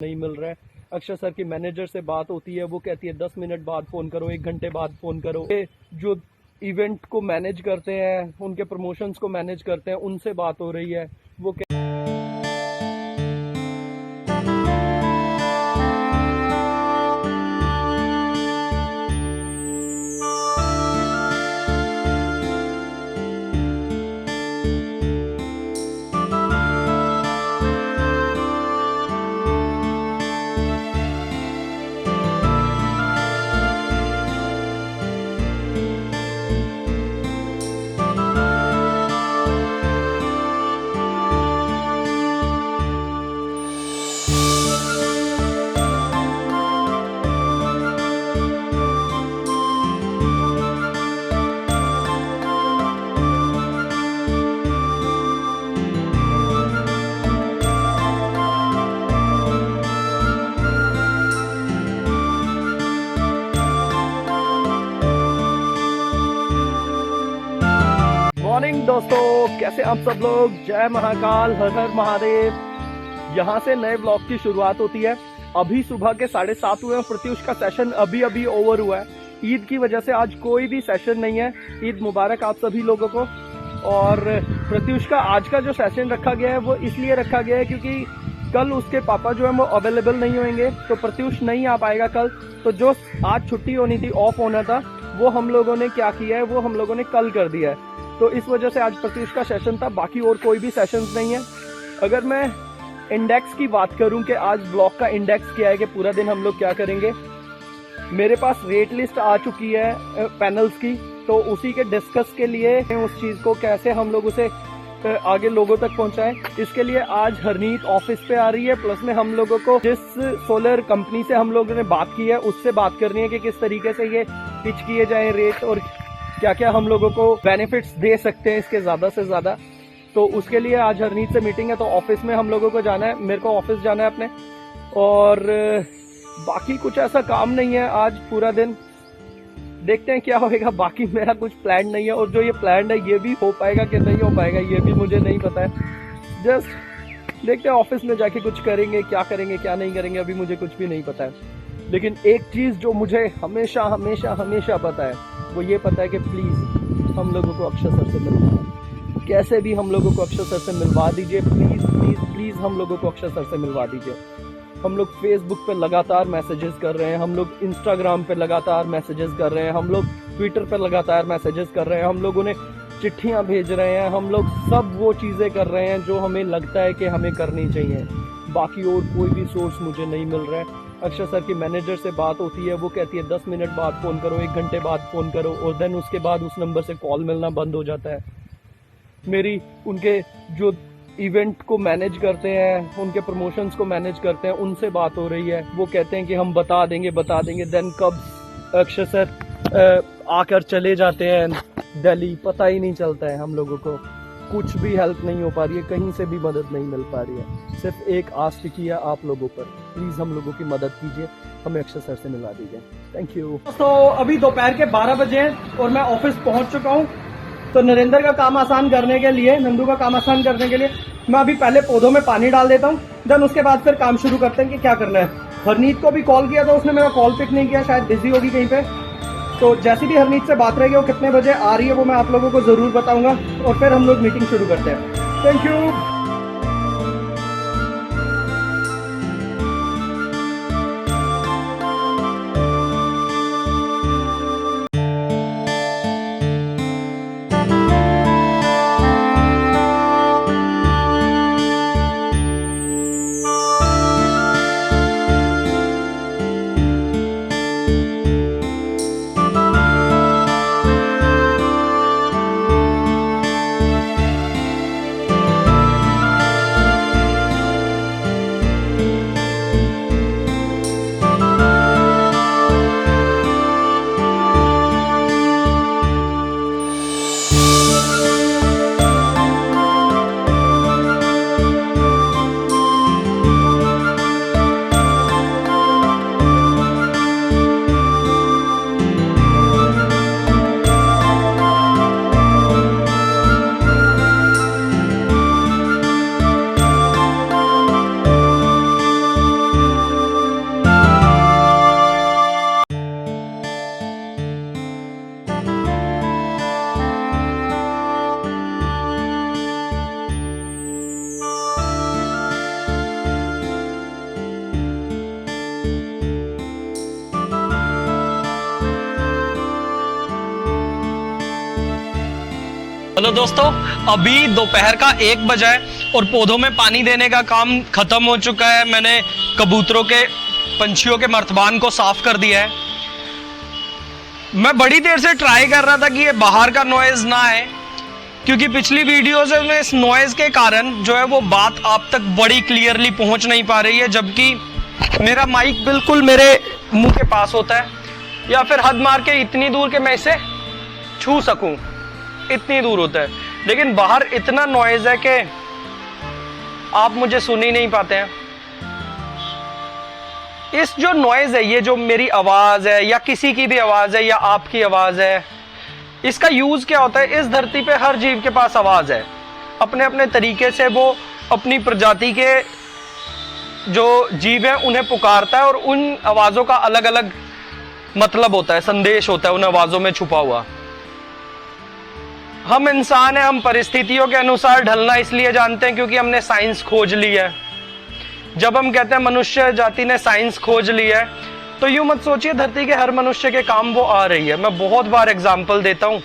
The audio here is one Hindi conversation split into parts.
नहीं मिल रहा है। अक्षय सर की मैनेजर से बात होती है, वो कहती है 10 मिनट बाद फ़ोन करो, 1 घंटे बाद फ़ोन करो। जो इवेंट को मैनेज करते हैं, उनके प्रमोशंस को मैनेज करते हैं, उनसे बात हो रही है। वो मॉर्निंग दोस्तों, कैसे आप सब लोग। जय महाकाल, हर हर महादेव। यहाँ से नए ब्लॉग की शुरुआत होती है। अभी सुबह के 7:30 हुए हैं। प्रत्युष का सेशन अभी अभी ओवर हुआ है। ईद की वजह से आज कोई भी सेशन नहीं है। ईद मुबारक आप सभी लोगों को। और प्रत्युष का आज का जो सेशन रखा गया है वो इसलिए रखा गया है क्योंकि कल उसके पापा जो है वो अवेलेबल नहीं होंगे, तो प्रत्युष नहीं आ पाएगा कल। तो जो आज छुट्टी होनी थी, ऑफ होना था, वो हम लोगों ने क्या किया है, वो हम लोगों ने कल कर दिया है। तो इस वजह से आज प्रत्युष का सेशन था, बाकी और कोई भी सेशंस नहीं है। अगर मैं इंडेक्स की बात करूं कि आज ब्लॉग का इंडेक्स क्या है कि पूरा दिन हम लोग क्या करेंगे, मेरे पास रेट लिस्ट आ चुकी है पैनल्स की, तो उसी के डिस्कस के लिए उस चीज़ को कैसे हम लोग उसे आगे लोगों तक पहुंचाएं, इसके लिए आज हरनीत ऑफिस पे आ रही है। प्लस में हम लोगों को जिस सोलर कंपनी से हम लोगों ने बात की है उससे बात करनी है कि किस तरीके से ये पिच किए जाए रेट, और क्या क्या हम लोगों को बेनिफिट्स दे सकते हैं इसके ज़्यादा से ज़्यादा। तो उसके लिए आज हरनीत से मीटिंग है, तो ऑफिस में हम लोगों को जाना है। मेरे को ऑफिस जाना है अपने, और बाकी कुछ ऐसा काम नहीं है आज पूरा दिन। देखते हैं क्या होएगा। बाकी मेरा कुछ प्लान नहीं है, और जो ये प्लान है ये भी हो पाएगा कि नहीं हो पाएगा ये भी मुझे नहीं पता है। जस्ट देखते हैं, ऑफिस में जाके कुछ करेंगे, क्या करेंगे क्या नहीं करेंगे अभी मुझे कुछ भी नहीं पता है। लेकिन एक चीज़ जो मुझे हमेशा हमेशा हमेशा पता है, वो ये पता है कि प्लीज़ हम लोगों को अक्षय सर से मिलना है। कैसे भी हम लोगों को अक्षय सर से मिलवा दीजिए, प्लीज़ प्लीज़ प्लीज़ हम लोगों को अक्षय सर से मिलवा दीजिए। हम लोग फेसबुक पे लगातार मैसेजेस कर रहे हैं, हम लोग इंस्टाग्राम पे लगातार मैसेजेस कर रहे हैं, हम लोग ट्विटर पे लगातार मैसेजेस कर रहे हैं, हम लोगों ने चिट्ठियाँ भेज रहे हैं, हम लोग सब वो चीज़ें कर रहे हैं जो हमें लगता है कि हमें करनी चाहिए। बाकी और कोई भी सोर्स मुझे नहीं मिल रहा है। अक्षय सर की मैनेजर से बात होती है, वो कहती है 10 मिनट बाद फ़ोन करो, 1 घंटे बाद फ़ोन करो, और देन उसके बाद उस नंबर से कॉल मिलना बंद हो जाता है। मेरी उनके जो इवेंट को मैनेज करते हैं, उनके प्रमोशंस को मैनेज करते हैं, उनसे बात हो रही है। वो कहते हैं कि हम बता देंगे। देन कब अक्षय सर आकर चले जाते हैं दिल्ली, पता ही नहीं चलता है। हम लोगों को कुछ भी हेल्प नहीं हो पा रही है, कहीं से भी मदद नहीं मिल पा रही है। सिर्फ एक आस टिकी है आप लोगों पर, प्लीज़ हम लोगों की मदद कीजिए, हमें अक्षय सर से मिला दीजिए। Thank you. तो अभी दोपहर के 12 बजे हैं और मैं ऑफिस पहुंच चुका हूं। तो नरेंद्र का काम आसान करने के लिए, नंदू का काम आसान करने के लिए मैं अभी पहले पौधों में पानी डाल देता हूँ, देन उसके बाद फिर काम शुरू करते हैं कि क्या करना है। हरनीत को भी कॉल किया था, उसने मेरा कॉल पिक नहीं किया, शायद बिजी होगी कहीं पे। तो जैसी भी हरनीत से बात रहेगी, वो कितने बजे आ रही है वो मैं आप लोगों को ज़रूर बताऊंगा, और फिर हम लोग मीटिंग शुरू करते हैं। Thank you. हेलो दोस्तों, अभी दोपहर का 1 बजा है और पौधों में पानी देने का काम खत्म हो चुका है। मैंने कबूतरों के, पंछियों के मर्तबान को साफ कर दिया है। मैं बड़ी देर से ट्राई कर रहा था कि ये बाहर का नॉइज ना आए, क्योंकि पिछली वीडियोस में इस नॉइज के कारण जो है वो बात आप तक बड़ी क्लियरली पहुंच नहीं पा रही है, जबकि मेरा माइक बिल्कुल मेरे मुंह के पास होता है, या फिर हद मार के इतनी दूर के मैं इसे छू सकूं, इतनी दूर होता है। लेकिन बाहर इतना नॉइज है कि आप मुझे सुन ही नहीं पाते हैं। इस जो नॉइज है, ये जो मेरी आवाज है या किसी की भी आवाज है या आपकी आवाज है, इसका यूज क्या होता है? इस धरती पे हर जीव के पास आवाज है, अपने अपने तरीके से वो अपनी प्रजाति के जो जीव है उन्हें पुकारता है, और उन आवाजों का अलग अलग मतलब होता है, संदेश होता है उन आवाजों में छुपा हुआ। हम इंसान हैं, हम परिस्थितियों के अनुसार ढलना इसलिए जानते हैं क्योंकि हमने साइंस खोज ली है। जब हम कहते हैं मनुष्य जाति ने साइंस खोज ली है, तो यूं मत सोचिए धरती के हर मनुष्य के काम वो आ रही है। मैं बहुत बार एग्जाम्पल देता हूं,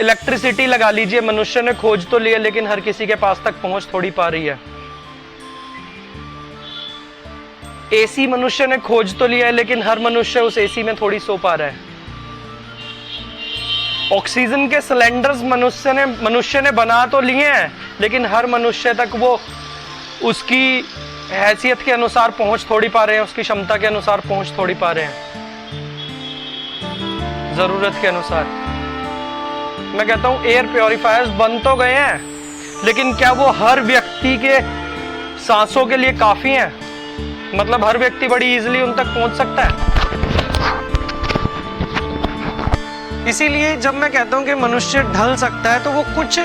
इलेक्ट्रिसिटी लगा लीजिए, मनुष्य ने खोज तो लिया लेकिन हर किसी के पास तक पहुंच थोड़ी पा रही है। एसी मनुष्य ने खोज तो लिया है लेकिन हर मनुष्य उस एसी में थोड़ी सो पा रहा है। ऑक्सीजन के सिलेंडर्स मनुष्य ने बना तो लिए हैं, लेकिन हर मनुष्य तक वो उसकी हैसियत के अनुसार पहुंच थोड़ी पा रहे हैं, उसकी क्षमता के अनुसार पहुंच थोड़ी पा रहे हैं, जरूरत के अनुसार। मैं कहता हूं एयर प्योरीफायर्स बन तो गए हैं, लेकिन क्या वो हर व्यक्ति के सांसों के लिए काफी हैं? मतलब हर व्यक्ति बड़ी इजीली उन तक पहुंच सकता है? इसीलिए जब मैं कहता हूं कि मनुष्य ढल सकता है, तो वो कुछ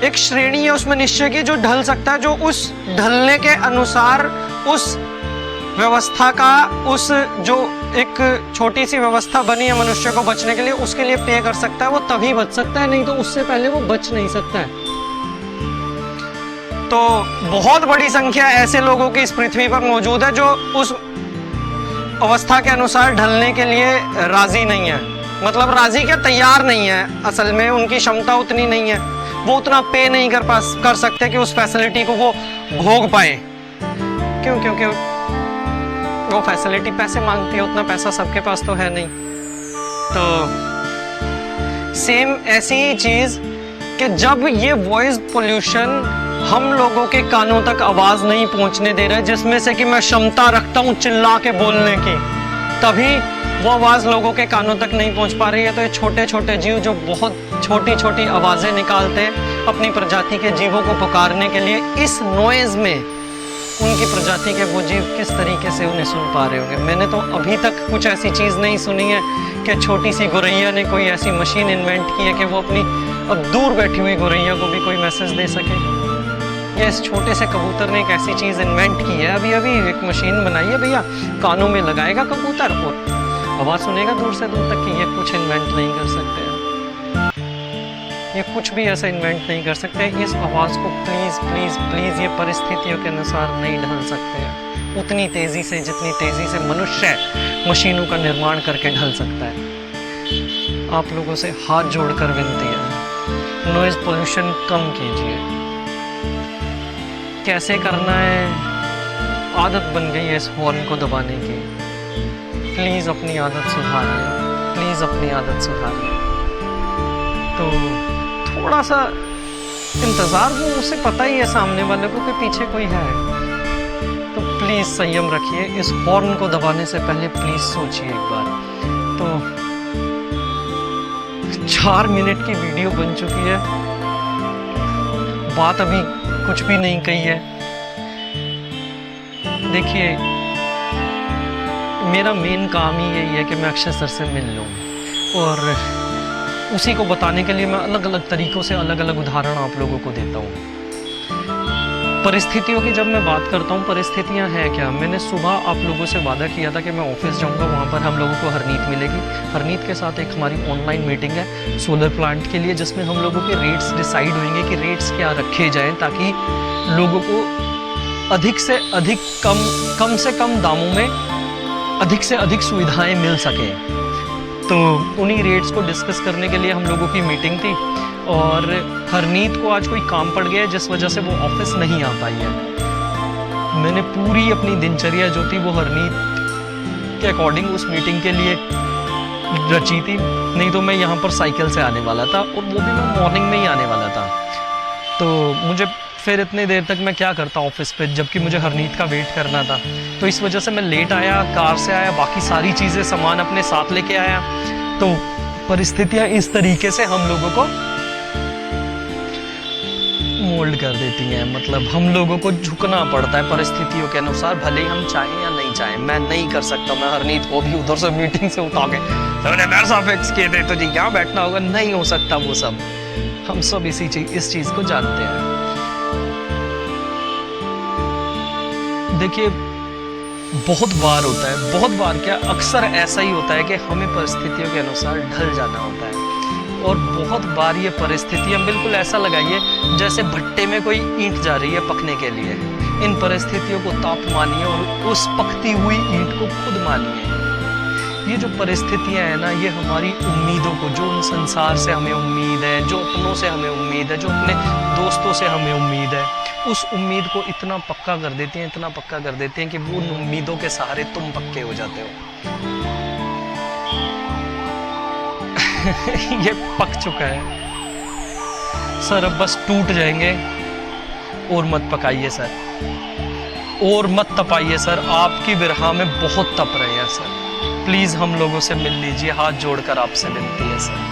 एक श्रेणी है उस मनुष्य की जो ढल सकता है, जो उस ढलने के अनुसार उस व्यवस्था का, उस जो एक छोटी सी व्यवस्था बनी है मनुष्य को बचने के लिए, उसके लिए पे कर सकता है। वो तभी बच सकता है, नहीं तो उससे पहले वो बच नहीं सकता है। तो बहुत बड़ी संख्या ऐसे लोगों की इस पृथ्वी पर मौजूद है जो उस अवस्था के अनुसार ढलने के लिए राजी नहीं है। मतलब राजी क्या, तैयार नहीं है। असल में उनकी क्षमता उतनी नहीं है, वो उतना पे नहीं कर सकते कि उस फैसिलिटी को वो भोग पाए। क्यों? क्योंकि वो फैसिलिटी पैसे मांगती है, उतना पैसा सबके पास तो है नहीं। तो सेम ऐसी ही चीज कि जब ये वॉइस पोल्यूशन हम लोगों के कानों तक आवाज नहीं पहुंचने दे रहा है, जिसमें से कि मैं क्षमता रखता हूं चिल्ला के बोलने की, तभी वो आवाज लोगों के कानों तक नहीं पहुंच पा रही है। तो ये छोटे छोटे जीव जो बहुत छोटी छोटी आवाजें निकालते हैं अपनी प्रजाति के जीवों को पुकारने के लिए, इस नॉइज में उनकी प्रजाति के वो जीव किस तरीके से उन्हें सुन पा रहे होंगे। मैंने तो अभी तक कुछ ऐसी चीज नहीं सुनी है कि छोटी सी गौरैया ने कोई ऐसी मशीन इन्वेंट की है कि वो अपनी अब दूर बैठी हुई गौरैया को भी कोई मैसेज दे सके। या इस छोटे से कबूतर ने एक ऐसी चीज इन्वेंट की है, अभी अभी एक मशीन बनाई है भैया, कानों में लगाएगा कबूतर और आवाज सुनेगा दूर से दूर तक की। ये कुछ इन्वेंट नहीं कर सकते, ये कुछ भी ऐसा इन्वेंट नहीं कर सकते। इस आवाज को प्लीज प्लीज प्लीज ये परिस्थितियों के अनुसार नहीं ढल सकते हैं उतनी तेजी से जितनी तेजी से मनुष्य मशीनों का निर्माण करके ढल सकता है। आप लोगों से हाथ जोड़कर विनती है, नॉइज पोल्यूशन कम कीजिए। कैसे करना है? आदत बन गई है इस हॉर्न को दबाने की। प्लीज अपनी आदत सुधारिए, प्लीज अपनी आदत सुधारिए। तो थोड़ा सा इंतजार, वो उसे पता ही है सामने वाले को कि पीछे कोई है, तो प्लीज संयम रखिए। इस हॉर्न को दबाने से पहले प्लीज सोचिए एक बार। तो 4 मिनट की वीडियो बन चुकी है, बात अभी कुछ भी नहीं कही है। देखिए, मेरा मेन काम ही यही है कि मैं अक्षय सर से मिल लूं, और उसी को बताने के लिए मैं अलग अलग तरीकों से अलग अलग उदाहरण आप लोगों को देता हूँ। परिस्थितियों की जब मैं बात करता हूँ, परिस्थितियाँ हैं क्या? मैंने सुबह आप लोगों से वादा किया था कि मैं ऑफिस जाऊँगा, वहाँ पर हम लोगों को हरनीत मिलेगी। हरनीत के साथ एक हमारी ऑनलाइन मीटिंग है सोलर प्लांट के लिए, जिसमें हम लोगों के रेट्स डिसाइड होंगे कि रेट्स क्या रखे जाएँ ताकि लोगों को अधिक से अधिक कम से कम दामों में अधिक से अधिक सुविधाएं मिल सके। तो उन्हीं रेट्स को डिस्कस करने के लिए हम लोगों की मीटिंग थी, और हरनीत को आज कोई काम पड़ गया है जिस वजह से वो ऑफिस नहीं आ पाई है। मैंने पूरी अपनी दिनचर्या जो थी वो हरनीत के अकॉर्डिंग उस मीटिंग के लिए रची थी, नहीं तो मैं यहाँ पर साइकिल से आने वाला था और वो भी मैं मॉर्निंग में ही आने वाला था। तो मुझे फिर इतनी देर तक मैं क्या करता ऑफिस पे, जबकि मुझे हरनीत का वेट करना था। तो इस वजह से मैं लेट आया, कार से आया, बाकी सारी चीज़ें सामान अपने साथ लेके आया। तो परिस्थितियाँ इस तरीके से हम लोगों को मोल्ड कर देती हैं, मतलब हम लोगों को झुकना पड़ता है परिस्थितियों के अनुसार, भले ही हम चाहें या नहीं चाहें। मैं नहीं कर सकता, मैं हरनीत को भी उधर से मीटिंग से उठा के मैंने पैसा फिक्स किए थे तुझे यहाँ बैठना होगा, नहीं हो सकता वो सब। हम सब इस चीज को जानते हैं। देखिए बहुत बार होता है, बहुत बार क्या अक्सर ऐसा ही होता है कि हमें परिस्थितियों के अनुसार ढल जाना होता है। और बहुत बार ये परिस्थितियाँ बिल्कुल ऐसा लगाइए जैसे भट्टे में कोई ईंट जा रही है पकने के लिए। इन परिस्थितियों को ताप मानिए और उस पकती हुई ईंट को खुद मानिए। ये जो परिस्थितियाँ हैं ना, ये हमारी उम्मीदों को, जो उन संसार से हमें उम्मीद है, जो अपनों से हमें उम्मीद है, जो अपने दोस्तों से हमें उम्मीद है, उस उम्मीद को इतना पक्का कर देती हैं, इतना पक्का कर देते हैं कि वो उन उम्मीदों के सहारे तुम पक्के हो जाते हो। ये पक चुका है सर, अब बस टूट जाएंगे। और मत पकाइए सर, और मत तपाइए सर, आपकी विरह में बहुत तप रहे हैं सर। प्लीज हम लोगों से मिल लीजिए, हाथ जोड़कर आपसे विनती है सर।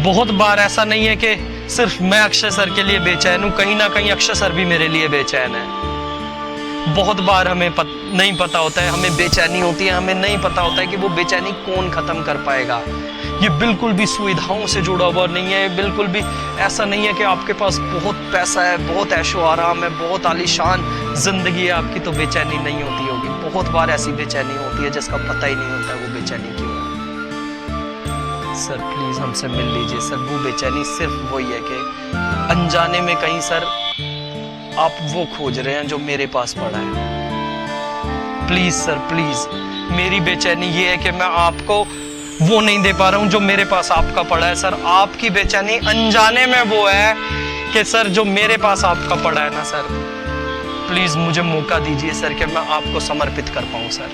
बहुत बार ऐसा नहीं है कि सिर्फ मैं अक्षय सर के लिए बेचैन हूं, कहीं ना कहीं अक्षय सर भी मेरे लिए बेचैन है। बहुत बार हमें नहीं पता होता है, हमें बेचैनी होती है, हमें नहीं पता होता है कि वो बेचैनी कौन खत्म कर पाएगा। ये बिल्कुल भी सुविधाओं से जुड़ा हुआ नहीं है, बिल्कुल भी ऐसा नहीं है कि आपके पास बहुत पैसा है, बहुत ऐशो आराम है, बहुत आलीशान जिंदगी है आपकी तो बेचैनी नहीं होती होगी। बहुत बार ऐसी बेचैनी होती है जिसका पता ही नहीं होता है वो बेचैनी क्यों है। सर प्लीज हमसे मिल लीजिए सर। वो बेचैनी सिर्फ वही है कि अनजाने में कहीं सर आप वो खोज रहे हैं जो मेरे पास पड़ा है। प्लीज सर प्लीज, मेरी बेचैनी ये है कि मैं आपको वो नहीं दे पा रहा हूं जो मेरे पास आपका पड़ा है सर। आपकी बेचैनी अनजाने में वो है कि सर जो मेरे पास आपका पड़ा है ना सर, प्लीज मुझे मौका दीजिए सर कि मैं आपको समर्पित कर पाऊं सर।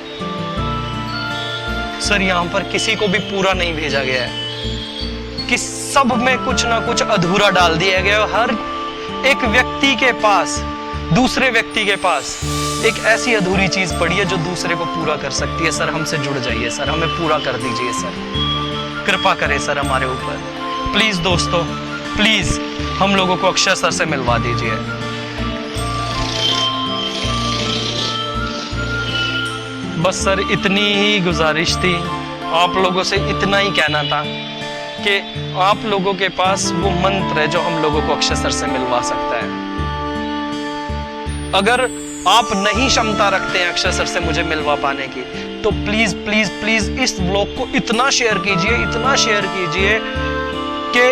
सर यहाँ पर किसी को भी पूरा नहीं भेजा गया है कि सब में कुछ ना कुछ अधूरा डाल दिया गया। हर एक व्यक्ति के पास, दूसरे व्यक्ति के पास एक ऐसी अधूरी चीज पड़ी है जो दूसरे को पूरा कर सकती है। सर हमसे जुड़ जाइए सर, हमें पूरा कर दीजिए सर, कृपा करें सर हमारे ऊपर। प्लीज दोस्तों, प्लीज हम लोगों को अक्षय सर से मिलवा दीजिए। बस सर इतनी ही गुजारिश थी, आप लोगों से इतना ही कहना था कि आप लोगों के पास वो मंत्र है जो हम लोगों को अक्षय सर से मिलवा सकता है। अगर आप नहीं क्षमता रखते हैं अक्षय सर से मुझे मिलवा पाने की, तो प्लीज प्लीज प्लीज इस ब्लॉग को इतना शेयर कीजिए, इतना शेयर कीजिए कि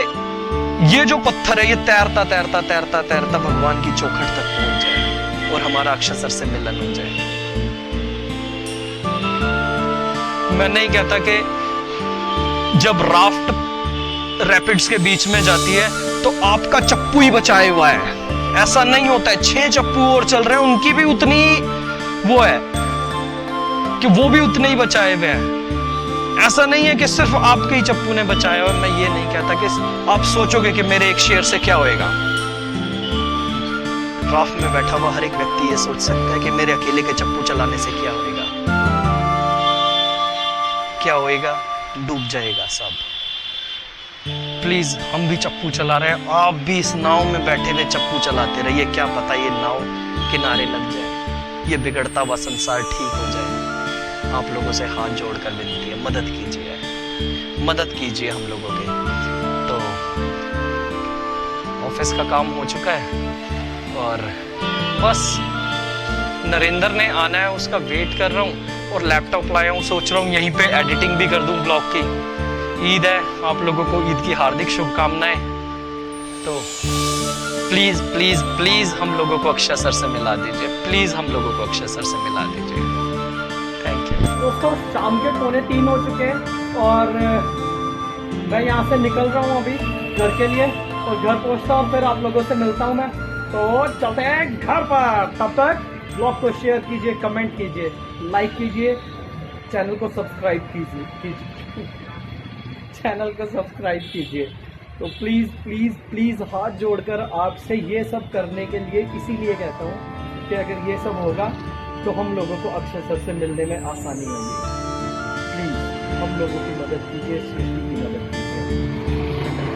ये जो पत्थर है ये तैरता तैरता तैरता तैरता भगवान की चौखट तक पहुंच जाए और हमारा अक्षय सर से मिलन हो जाए। मैं नहीं कहता कि जब राफ्ट रैपिड्स के बीच में जाती है तो आपका चप्पू ही बचाए हुआ है, ऐसा नहीं होता है। 6 चप्पू और चल रहे हैं, उनकी भी उतनी वो है कि वो भी उतने ही बचाए हुए हैं। ऐसा नहीं है कि सिर्फ आपके ही चप्पू ने बचाया। और मैं ये नहीं कहता कि आप सोचोगे कि मेरे एक शेर से क्या होएगा। राफ्ट में बैठा हुआ हर एक व्यक्ति ये सोच सकता है कि मेरे अकेले के चप्पू चलाने से क्या होएगा। क्या होएगा? डूब जाएगा सब। प्लीज हम भी चप्पू चला रहे हैं, आप भी इस नाव में बैठे हुए चप्पू चलाते रहिए। क्या पता ये नाव किनारे लग जाए, ये बिगड़ता हुआ संसार ठीक हो जाए। आप लोगों से हाथ जोड़कर विनती है, मदद कीजिए, मदद कीजिए हम लोगों की। तो ऑफिस का काम हो चुका है और बस नरेंद्र ने आना है, उसका वेट कर रहा हूँ और लैपटॉप लाया हूँ। सोच रहा हूँ यहीं पे एडिटिंग भी कर दूँ ब्लॉग की। ईद है, आप लोगों को ईद की हार्दिक शुभकामनाएं। तो प्लीज प्लीज प्लीज हम लोगों को अक्षय सर से मिला दीजिए, प्लीज हम लोगों को अक्षय सर से मिला दीजिए। थैंक यू दोस्तों। शाम के 2:45 हो चुके हैं और मैं यहाँ से निकल रहा हूँ अभी घर के लिए, और घर पहुँचता हूँ फिर आप लोगों से मिलता हूँ मैं। तो चलते हैं घर पर, तब तक ब्लॉग को शेयर कीजिए, कमेंट कीजिए, लाइक कीजिए, चैनल को सब्सक्राइब कीजिए चैनल को सब्सक्राइब कीजिए। तो प्लीज़ प्लीज़ प्लीज़ हाथ जोड़कर आपसे ये सब करने के लिए इसीलिए कहता हूँ कि अगर ये सब होगा तो हम लोगों को अक्षय सर से मिलने में आसानी होगी। प्लीज़ हम लोगों की मदद कीजिए, सृष्टि की मदद कीजिए।